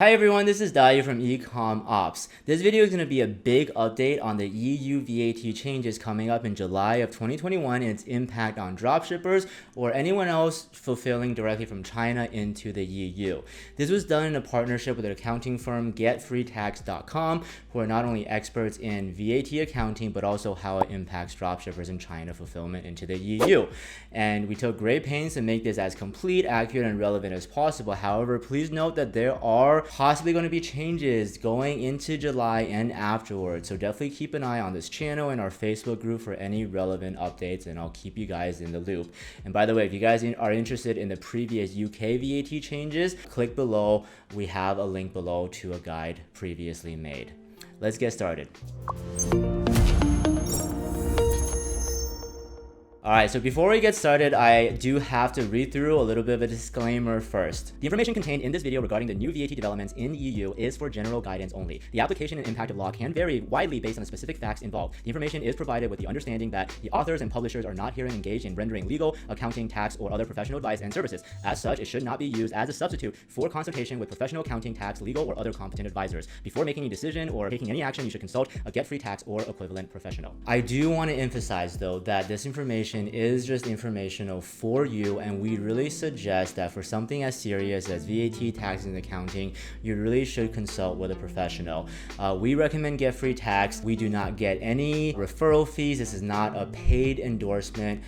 Hi everyone, this is Dai from EcommOps. This video is going to be a big update on the EU VAT changes coming up in July of 2021 and its impact on dropshippers or anyone else fulfilling directly from China into the EU. This was done in a partnership with an accounting firm getfreetax.com, who are not only experts in VAT accounting but also how it impacts dropshippers in China fulfillment into the EU. And we took great pains to make this as complete, accurate, and relevant as possible. However, please note that there are possibly going to be changes going into July and afterwards, so definitely keep an eye on this channel and our Facebook group for any relevant updates, and I'll keep you guys in the loop. And by the way, if you guys are interested in the previous UK VAT changes, click below. We have a link below to a guide previously made. Let's get started. Alright, so before we get started, I do have to read through a little bit of a disclaimer first. The information contained in this video regarding the new VAT developments in the EU is for general guidance only. The application and impact of law can vary widely based on the specific facts involved. The information is provided with the understanding that the authors and publishers are not herein engaged in rendering legal, accounting, tax, or other professional advice and services. As such, it should not be used as a substitute for consultation with professional accounting, tax, legal, or other competent advisors. Before making a decision or taking any action, you should consult a Get Free Tax or equivalent professional. I do want to emphasize, though, that this information is just informational for you, and we really suggest that for something as serious as VAT, tax, and accounting, you really should consult with a professional. We recommend Get Free Tax. We do not get any referral fees. This is not a paid endorsement.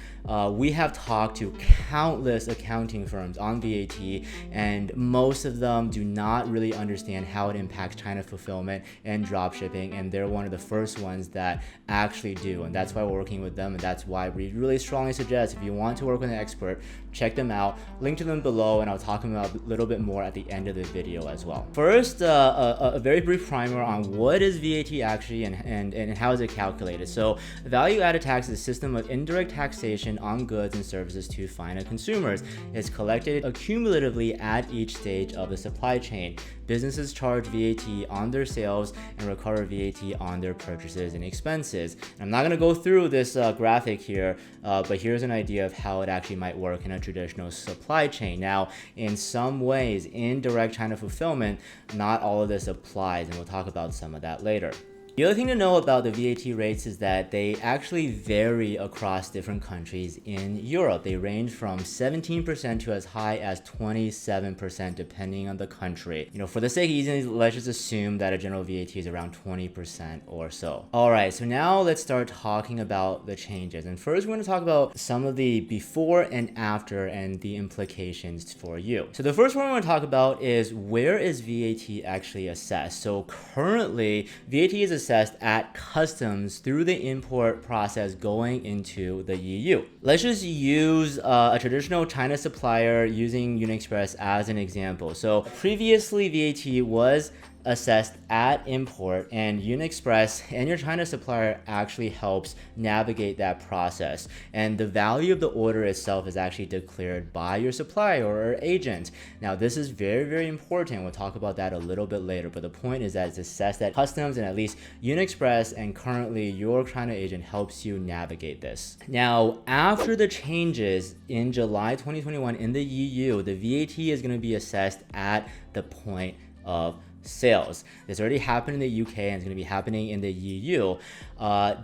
We have talked to countless accounting firms on VAT, and most of them do not really understand how it impacts China fulfillment and dropshipping, and they're one of the first ones that actually do, and that's why we're working with them, and that's why we really strongly suggest, if you want to work with an expert, check them out. Link to them below, and I'll talk about a little bit more at the end of the video as well. First, a very brief primer on what is VAT actually and how is it calculated. So value-added tax is a system of indirect taxation on goods and services to finance consumers. It's collected accumulatively at each stage of the supply chain. Businesses charge VAT on their sales and recover VAT on their purchases and expenses. And I'm not going to go through this graphic here, but here's an idea of how it actually might work in a traditional supply chain. Now, in some ways, in direct China fulfillment, not all of this applies, and we'll talk about some of that later. The other thing to know about the VAT rates is that they actually vary across different countries in Europe. They range from 17% to as high as 27% depending on the country. For the sake of ease, let's just assume that a general VAT is around 20% or so. Alright, so now let's start talking about the changes. And first we're going to talk about some of the before and after and the implications for you. So the first one we're going to talk about is, where is VAT actually assessed? So currently, VAT is assessed at customs through the import process going into the EU. Let's just use a traditional China supplier using AliExpress as an example. So previously VAT was assessed at import, and AliExpress and your China supplier actually helps navigate that process, and the value of the order itself is actually declared by your supplier or agent. Now this is very, very important. We'll talk about that a little bit later, but the point is that it's assessed at customs, and at least AliExpress and currently your China agent helps you navigate this. Now after the changes in July 2021 in the EU, the VAT is going to be assessed at the point of sales. This already happened in the UK and it's going to be happening in the EU.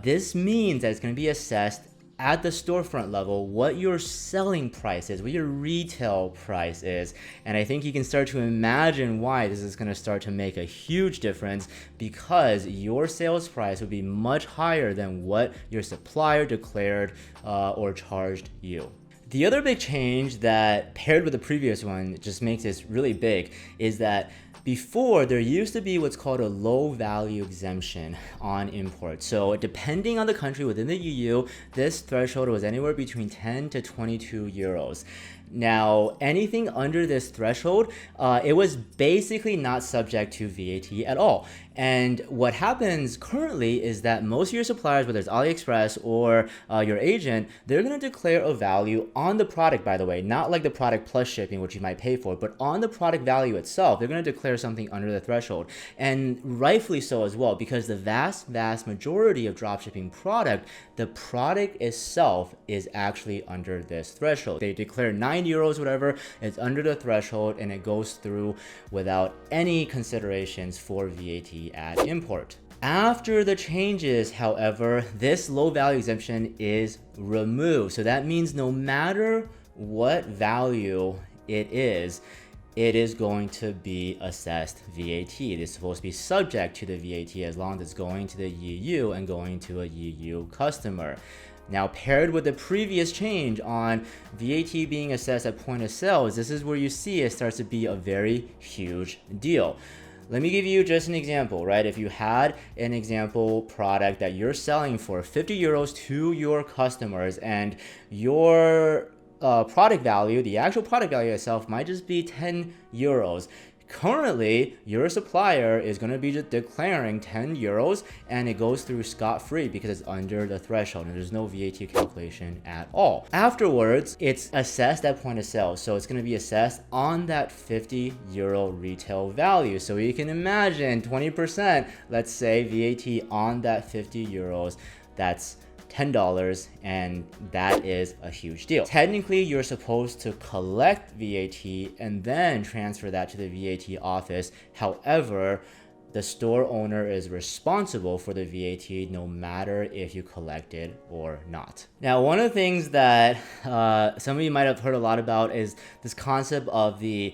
This means that it's going to be assessed at the storefront level what your selling price is, what your retail price is. And I think you can start to imagine why this is going to start to make a huge difference, because your sales price would be much higher than what your supplier declared or charged you. The other big change that, paired with the previous one, just makes this really big is that before, there used to be what's called a low value exemption on imports. So depending on the country within the EU, this threshold was anywhere between 10 to 22 euros. Now, anything under this threshold, it was basically not subject to VAT at all. And what happens currently is that most of your suppliers, whether it's AliExpress or your agent, they're going to declare a value on the product, by the way, not like the product plus shipping, which you might pay for, but on the product value itself. They're going to declare something under the threshold. And rightfully so as well, because the vast majority of dropshipping product, the product itself is actually under this threshold. They declare 9 €9, whatever, it's under the threshold and it goes through without any considerations for VAT at import. After the changes, however, this low value exemption is removed. So that means no matter what value it is going to be assessed VAT. It is supposed to be subject to the VAT as long as it's going to the EU and going to a EU customer. Now, paired with the previous change on VAT being assessed at point of sales, this is where you see it starts to be a very huge deal. Let me give you just an example, right? If you had an example product that you're selling for €50 to your customers and your product value, the actual product value itself might just be €10. Currently, your supplier is going to be just declaring €10 and it goes through scot-free because it's under the threshold and there's no VAT calculation at all. Afterwards, it's assessed at point of sale. So it's going to be assessed on that €50 retail value. So you can imagine 20%, let's say VAT on that €50, that's $10, and that is a huge deal. Technically, you're supposed to collect VAT and then transfer that to the VAT office. However, the store owner is responsible for the VAT no matter if you collect it or not. Now, one of the things that some of you might have heard a lot about is this concept of the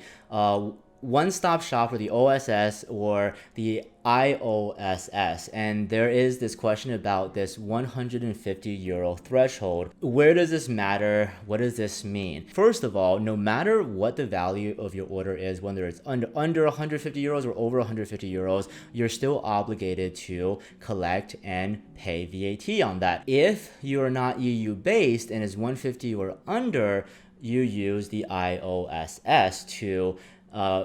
one-stop shop, or the OSS or the IOSS, and there is this question about this €150 threshold. Where does this matter? What does this mean? First of all, no matter what the value of your order is, whether it's under €150 or over €150, you're still obligated to collect and pay VAT on that. If you're not EU based and is 150 or under, you use the IOSS to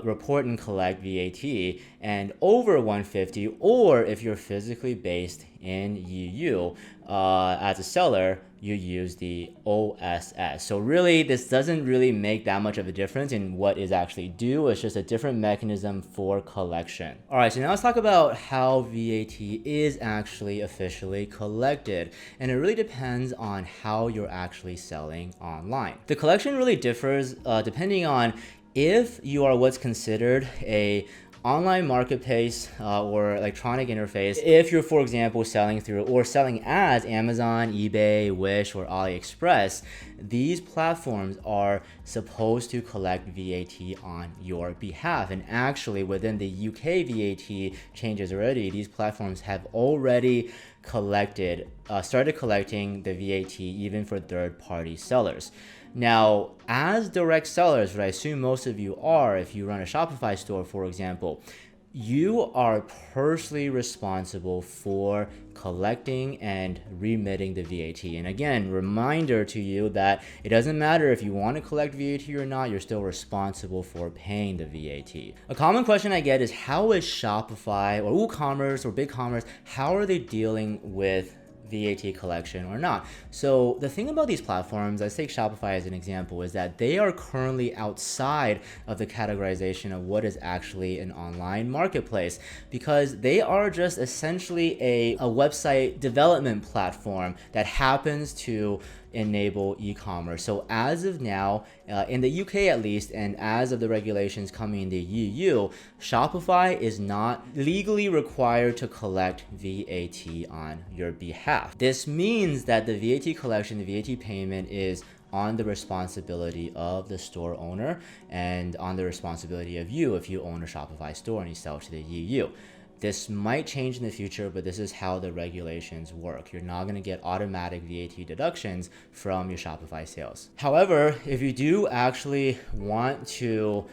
report and collect VAT, and over 150, or if you're physically based in EU as a seller, you use the OSS. So really, this doesn't really make that much of a difference in what is actually due. It's just a different mechanism for collection. All right, so now let's talk about how VAT is actually officially collected. And it really depends on how you're actually selling online. The collection really differs depending on if you are what's considered a online marketplace or electronic interface. If you're, for example, selling through or selling as Amazon, eBay, Wish, or AliExpress, these platforms are supposed to collect VAT on your behalf. And actually, within the UK VAT changes already, these platforms have already started collecting the VAT even for third-party sellers. Now, as direct sellers, what I assume most of you are, if you run a Shopify store, for example, you are personally responsible for collecting and remitting the VAT. And again, reminder to you that it doesn't matter if you want to collect VAT or not, you're still responsible for paying the VAT. A common question I get is, how is Shopify or WooCommerce or BigCommerce, how are they dealing with VAT collection or not? So the thing about these platforms, let's take Shopify as an example, is that they are currently outside of the categorization of what is actually an online marketplace, because they are just essentially a website development platform that happens to enable e-commerce. So as of now, in the UK at least, and as of the regulations coming in the EU, Shopify is not legally required to collect VAT on your behalf. This means that the VAT collection, the VAT payment is on the responsibility of the store owner and on the responsibility of you if you own a Shopify store and you sell to the EU. This might change in the future, but this is how the regulations work. You're not going to get automatic VAT deductions from your Shopify sales. However, if you do actually want to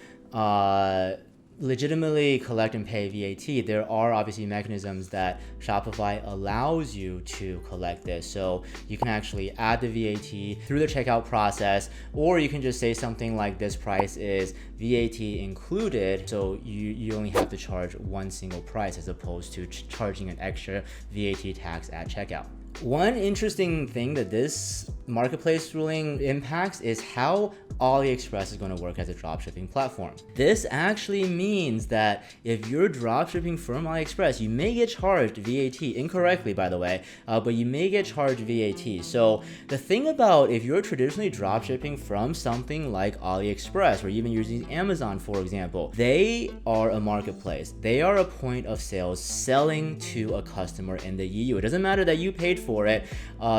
legitimately collect and pay VAT, there are obviously mechanisms that Shopify allows you to collect this. So you can actually add the VAT through the checkout process, or you can just say something like, this price is VAT included, so you only have to charge one single price as opposed to charging an extra VAT tax at checkout. One interesting thing that this marketplace ruling impacts is how AliExpress is going to work as a dropshipping platform. This actually means that if you're dropshipping from AliExpress, you may get charged VAT, incorrectly by the way, but you may get charged VAT. So the thing about if you're traditionally dropshipping from something like AliExpress or even using Amazon, for example, they are a marketplace. They are a point of sales selling to a customer in the EU. It doesn't matter that you paid for it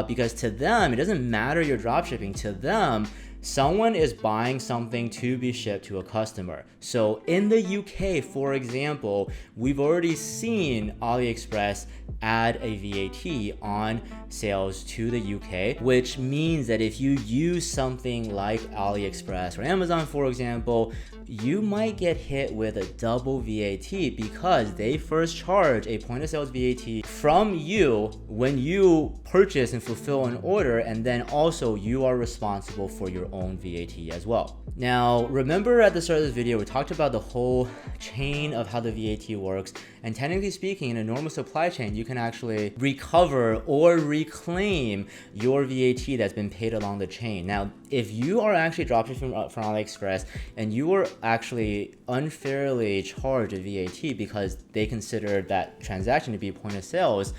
because to them, it doesn't matter you're dropshipping. To them, someone is buying something to be shipped to a customer. So in the UK, for example, we've already seen AliExpress add a VAT on sales to the UK, which means that if you use something like AliExpress or Amazon, for example, you might get hit with a double VAT because they first charge a point of sales VAT from you when you purchase and fulfill an order, and then also you are responsible for your own VAT as well. Now, remember at the start of this video, we talked about the whole chain of how the VAT works, and technically speaking, in a normal supply chain, you can actually recover or reclaim your VAT that's been paid along the chain. Now, if you are actually dropshipping from AliExpress and you are actually unfairly charged a VAT because they consider that transaction to be point of sales,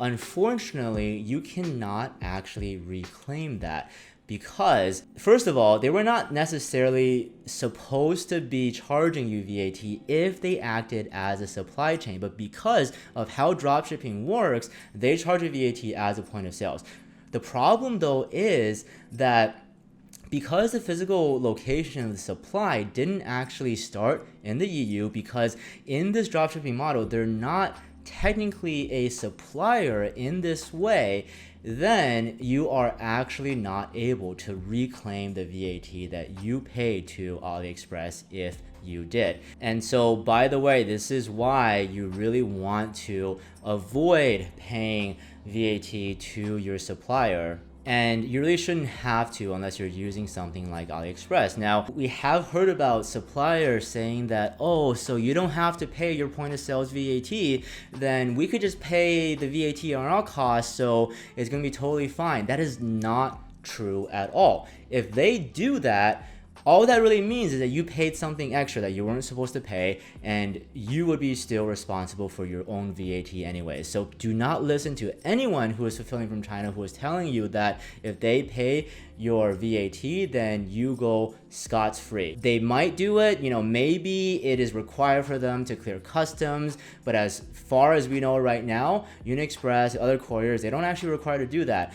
unfortunately, you cannot actually reclaim that. Because, first of all, they were not necessarily supposed to be charging you VAT if they acted as a supply chain, but because of how dropshipping works, they charge a VAT as a point of sales. The problem, though, is that because the physical location of the supply didn't actually start in the EU, because in this dropshipping model, they're not technically a supplier in this way, then you are actually not able to reclaim the VAT that you paid to AliExpress if you did. And so, by the way, this is why you really want to avoid paying VAT to your supplier. And you really shouldn't have to unless you're using something like AliExpress. Now, we have heard about suppliers saying that, oh, so you don't have to pay your point of sales VAT, then we could just pay the VAT on our cost, so it's gonna be totally fine. That is not true at all. If they do that, all that really means is that you paid something extra that you weren't supposed to pay, and you would be still responsible for your own VAT anyway. So do not listen to anyone who is fulfilling from China who is telling you that if they pay your VAT, then you go scot-free. They might do it, maybe it is required for them to clear customs, but as far as we know right now, UnionExpress, other couriers, they don't actually require to do that.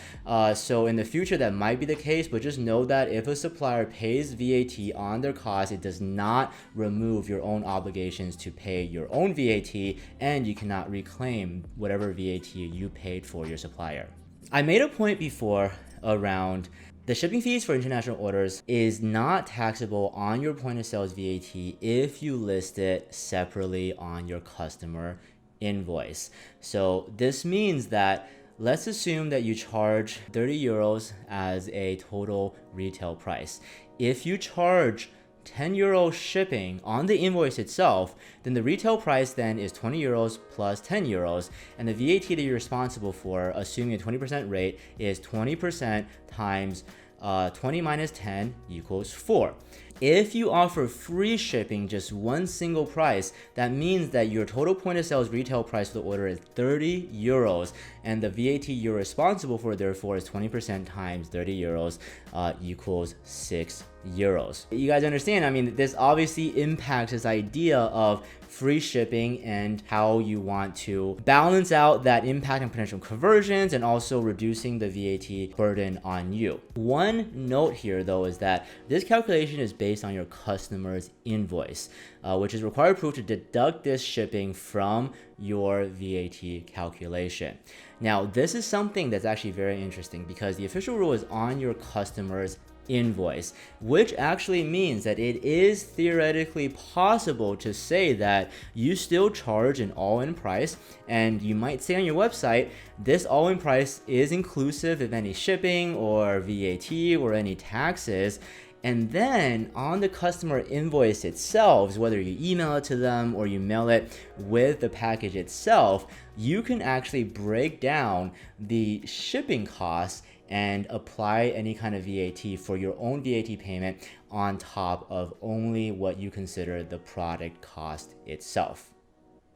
So in the future, that might be the case, but just know that if a supplier pays VAT on their cost, it does not remove your own obligations to pay your own VAT, and you cannot reclaim whatever VAT you paid for your supplier. I made a point before around the shipping fees for international orders is not taxable on your point of sales VAT if you list it separately on your customer invoice. So this means that let's assume that you charge 30 euros as a total retail price. If you charge 10 euro shipping on the invoice itself, then the retail price then is 20 euros plus 10 euros, and the VAT that you're responsible for, assuming a 20% rate, is 20% times 20 minus 10 equals 4. If you offer free shipping, just one single price, that means that your total point of sales retail price for the order is 30 euros, and the VAT you're responsible for, therefore, is 20% times 30 euros equals 6 euros. You guys understand? This obviously impacts this idea of free shipping and how you want to balance out that impact on potential conversions and also reducing the VAT burden on you. One note here, though, is that this calculation is based on your customer's invoice, which is required proof to deduct this shipping from your VAT calculation. Now, this is something that's actually very interesting because the official rule is on your customer's invoice, which actually means that it is theoretically possible to say that you still charge an all-in price, and you might say on your website, this all-in price is inclusive of any shipping or VAT or any taxes. And then on the customer invoice itself, whether you email it to them or you mail it with the package itself, you can actually break down the shipping costs and apply any kind of VAT for your own VAT payment on top of only what you consider the product cost itself.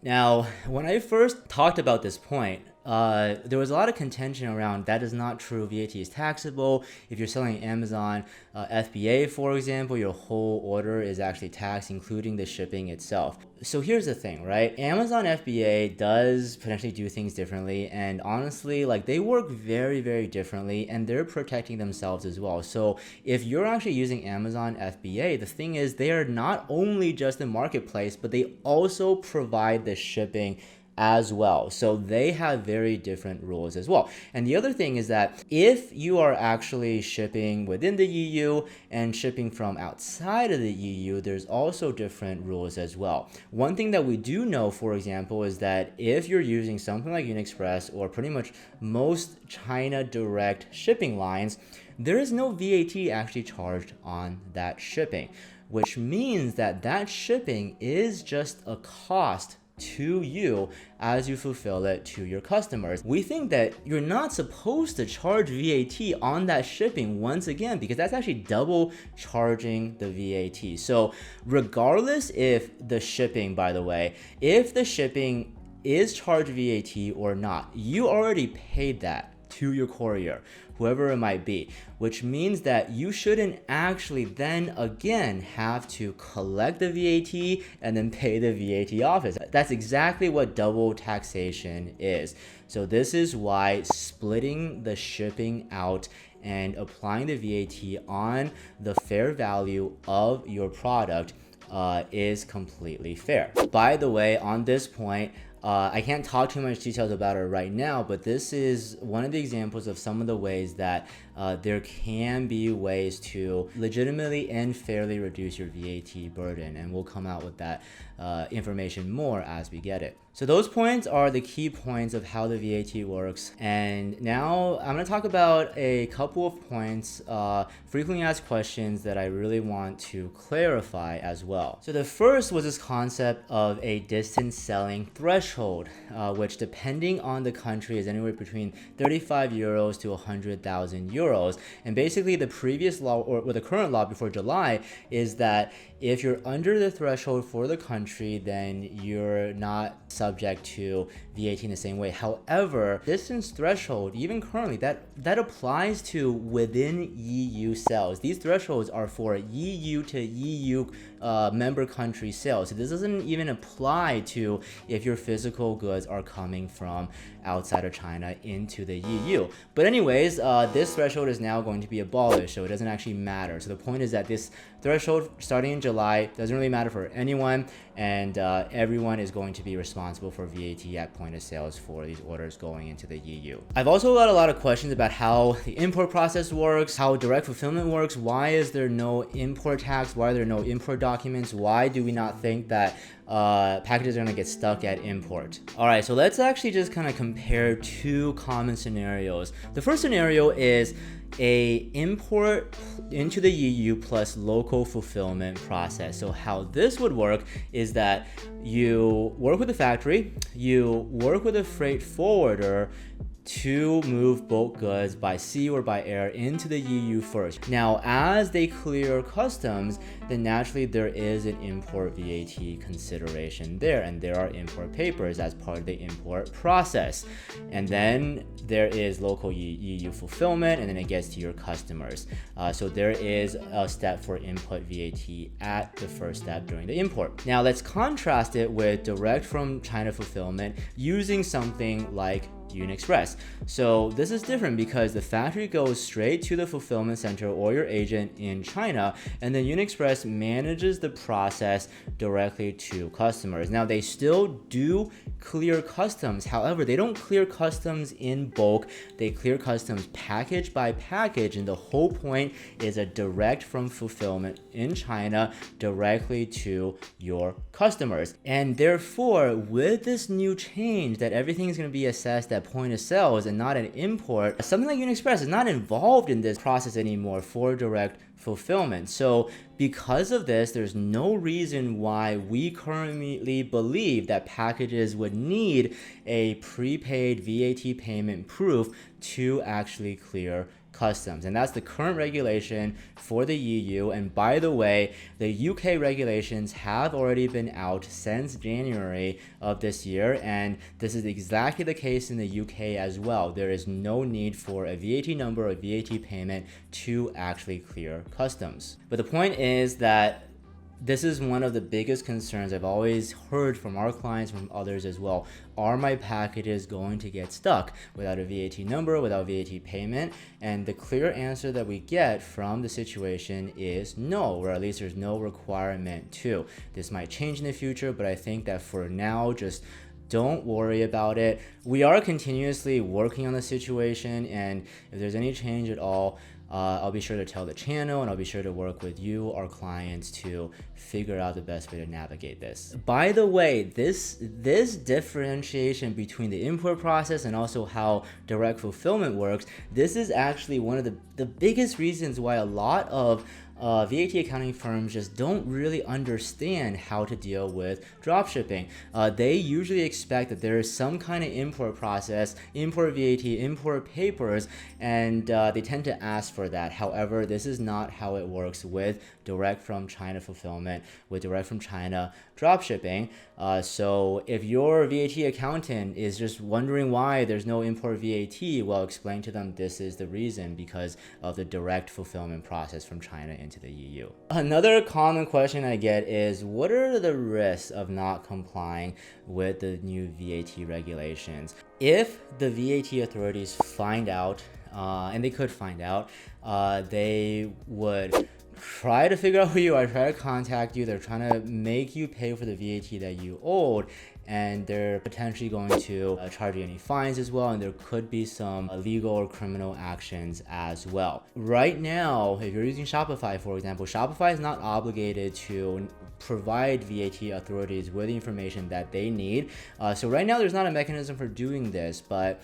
Now, when I first talked about this point, there was a lot of contention around that is not true. VAT is taxable. If you're selling Amazon FBA, for example, your whole order is actually taxed, including the shipping itself. So here's the thing, right? Amazon FBA does potentially do things differently, and honestly, like, they work very, very differently, and they're protecting themselves as well. So if you're actually using Amazon FBA, the thing is they are not only just a marketplace, but they also provide the shipping as well. So they have very different rules as well. And the other thing is that if you are actually shipping within the EU and shipping from outside of the EU, there's also different rules as well. One thing that we do know, for example, is that if you're using something like AliExpress or pretty much most China direct shipping lines, there is no VAT actually charged on that shipping, which means that that shipping is just a cost to you as you fulfill it to your customers. We think that you're not supposed to charge VAT on that shipping once again, because that's actually double charging the VAT. So regardless if the shipping, by the way, if the shipping is charged VAT or not, you already paid that to your courier, whoever it might be, which means that you shouldn't actually then again have to collect the VAT and then pay the VAT office. That's exactly what double taxation is. So this is why splitting the shipping out and applying the VAT on the fair value of your product is completely fair. By the way, on this point, I can't talk too much details about it right now, but this is one of the examples of some of the ways that there can be ways to legitimately and fairly reduce your VAT burden, and we'll come out with that information more as we get it. So those points are the key points of how the VAT works. And now I'm going to talk about a couple of points, frequently asked questions that I really want to clarify as well. So the first was this concept of a distance selling threshold, which depending on the country is anywhere between 35 euros to 100,000 euros. And basically the previous law, or the current law before July, is that if you're under the threshold for the country, then you're not subject to VAT in the same way. However, distance threshold, even currently, that applies to within EU sales. These thresholds are for EU to EU member country sales. So this doesn't even apply to if your physical goods are coming from outside of China into the EU. But anyways, this threshold is now going to be abolished, so it doesn't actually matter. So the point is that this threshold starting in July doesn't really matter for anyone, and everyone is going to be responsible for VAT at point of sales for these orders going into the EU. I've also got a lot of questions about how the import process works, how direct fulfillment works. Why is there no import tax? Why are there no import documents? Why do we not think that packages are going to get stuck at import? All right, so let's actually just kind of compare two common scenarios. The first scenario is a import into the EU plus local fulfillment process. So how this would work is that you work with the factory, you work with a freight forwarder to move bulk goods by sea or by air into the EU first. Now, as they clear customs, then naturally there is an import VAT consideration there, and there are import papers as part of the import process. And then there is local EU fulfillment, and then it gets to your customers. So there is a step for input VAT at the first step during the import. Now let's contrast it with direct from China fulfillment using something like UniExpress. So this is different because the factory goes straight to the fulfillment center or your agent in China, and then UniExpress manages the process directly to customers. Now they still do clear customs. However, they don't clear customs in bulk. They clear customs package by package, and the whole point is a direct from fulfillment in China directly to your customers. And therefore, with this new change that everything is going to be assessed at point of sales and not an import, something like UniExpress is not involved in this process anymore for direct fulfillment. So because of this, there's no reason why we currently believe that packages would need a prepaid VAT payment proof to actually clear customs. And that's the current regulation for the EU. And by the way, the UK regulations have already been out since January of this year, and this is exactly the case in the UK as well. There is no need for a VAT number or VAT payment to actually clear customs. But the point is that this is one of the biggest concerns I've always heard from our clients, from others as well. Are my packages going to get stuck without a VAT number, without VAT payment? And the clear answer that we get from the situation is no, or at least there's no requirement to. This might change in the future, but I think that for now, just don't worry about it. We are continuously working on the situation, and if there's any change at all, I'll be sure to tell the channel, and I'll be sure to work with you, our clients, to figure out the best way to navigate this. By the way, this differentiation between the import process and also how direct fulfillment works, this is actually one of the biggest reasons why a lot of VAT accounting firms just don't really understand how to deal with dropshipping. They usually expect that there is some kind of import process, import VAT, import papers, and they tend to ask for that. However, this is not how it works with direct from China fulfillment, with direct from China dropshipping. So if your VAT accountant is just wondering why there's no import VAT, well, explain to them this is the reason, because of the direct fulfillment process from China into the EU. Another common question I get is, what are the risks of not complying with the new VAT regulations? If the VAT authorities find out, and they could find out, they would try to figure out who you are, try to contact you. They're trying to make you pay for the VAT that you owed, and they're potentially going to charge you any fines as well, and there could be some legal or criminal actions as well. Right now, if you're using Shopify, for example, Shopify is not obligated to provide VAT authorities with the information that they need. So right now there's not a mechanism for doing this, but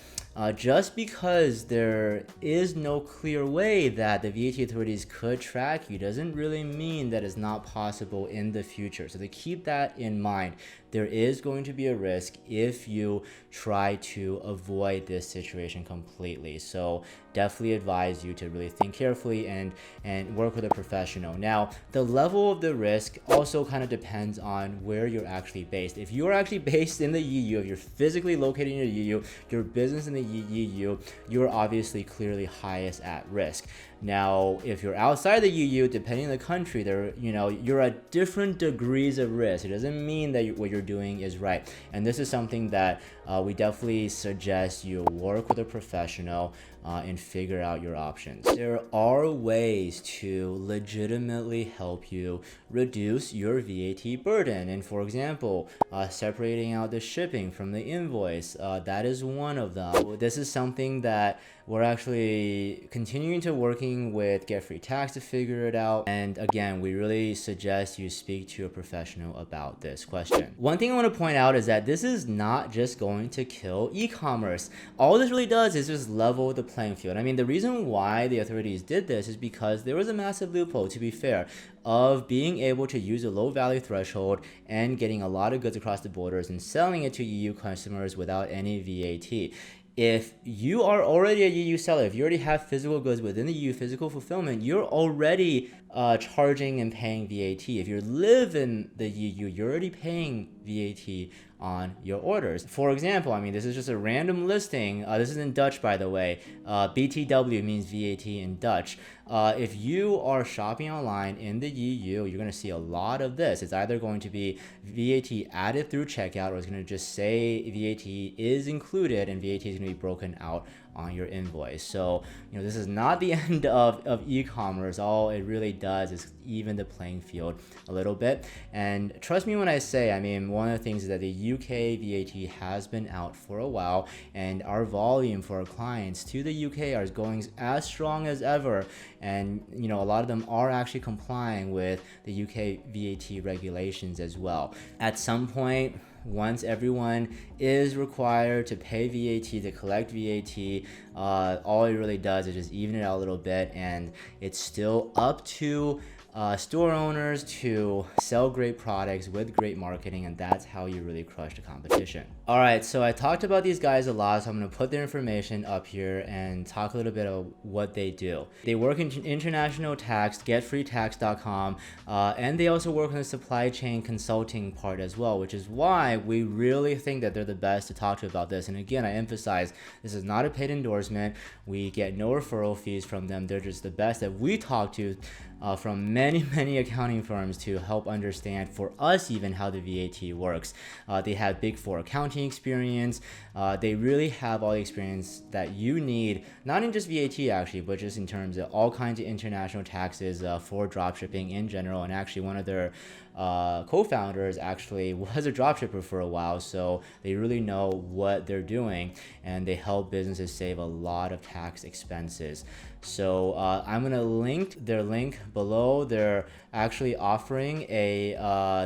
just because there is no clear way that the VAT authorities could track you doesn't really mean that it's not possible in the future. So to keep that in mind, there is going to be a risk if you try to avoid this situation completely. So definitely advise you to really think carefully and work with a professional. Now, the level of the risk also kind of depends on where you're actually based. If you're actually based in the EU, if you're physically located in the EU, your business in the EU, you're obviously clearly highest at risk. Now, if you're outside the EU, depending on the country, you're at different degrees of risk. It doesn't mean that what you're doing is right. And this is something that we definitely suggest you work with a professional and figure out your options. There are ways to legitimately help you reduce your VAT burden. And for example, separating out the shipping from the invoice, that is one of them. This is something that we're actually continuing to working with Get Free Tax to figure it out. And again, we really suggest you speak to a professional about this question. One thing I want to point out is that this is not just going to kill e-commerce. All this really does is just level the playing field. I mean, the reason why the authorities did this is because there was a massive loophole, to be fair, of being able to use a low value threshold and getting a lot of goods across the borders and selling it to EU customers without any VAT. If you are already a EU seller, if you already have physical goods within the EU, physical fulfillment, you're already charging and paying VAT. If you live in the EU, you're already paying VAT on your orders. For example, I mean, this is just a random listing. This is in Dutch, by the way. BTW means VAT in Dutch. If you are shopping online in the EU, you're going to see a lot of this. It's either going to be VAT added through checkout, or it's going to just say VAT is included and VAT is going to be broken out on your invoice. So, this is not the end of e-commerce. All it really does is even the playing field a little bit. And trust me when I say, I mean, one of the things is that the UK VAT has been out for a while, and our volume for our clients to the UK are going as strong as ever. And, a lot of them are actually complying with the UK VAT regulations as well. At some point, once everyone is required to pay VAT, to collect VAT, all it really does is just even it out a little bit, and it's still up to store owners to sell great products with great marketing, and that's how you really crush the competition. All right, so I talked about these guys a lot, so I'm going to put their information up here and talk a little bit of what they do. They work in international tax, getfreetax.com, and they also work on the supply chain consulting part as well, which is why we really think that they're the best to talk to about this. And again, I emphasize this is not a paid endorsement. We get no referral fees from them. They're just the best that we talk to from many accounting firms to help understand for us even how the VAT works. They have Big Four accounting experience. They really have all the experience that you need, not in just VAT actually, but just in terms of all kinds of international taxes for dropshipping in general. And actually one of their co-founders actually was a dropshipper for a while, so they really know what they're doing, and they help businesses save a lot of tax expenses. So I'm gonna link their link below. They're actually offering a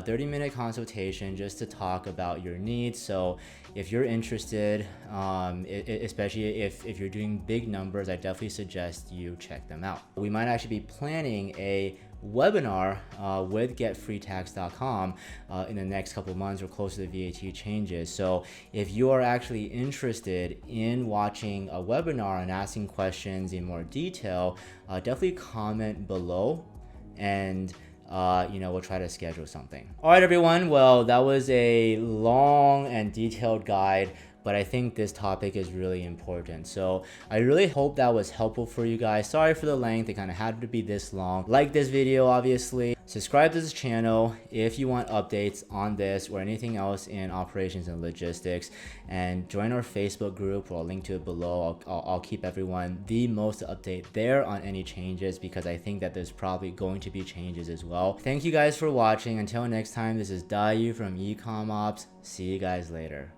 30-minute consultation just to talk about your needs. So if you're interested, especially if you're doing big numbers, I definitely suggest you check them out. We might actually be planning a webinar with getfreetax.com in the next couple of months or close to the VAT changes. So if you are actually interested in watching a webinar and asking questions in more detail, definitely comment below, and we'll try to schedule something. All right, everyone. Well, that was a long and detailed guide, but I think this topic is really important. So I really hope that was helpful for you guys. Sorry for the length, it kind of had to be this long. Like this video, obviously. Subscribe to this channel if you want updates on this or anything else in operations and logistics, and join our Facebook group, or I'll link to it below. I'll keep everyone the most update there on any changes, because I think that there's probably going to be changes as well. Thank you guys for watching. Until next time, this is Dayu from EcommOps. See you guys later.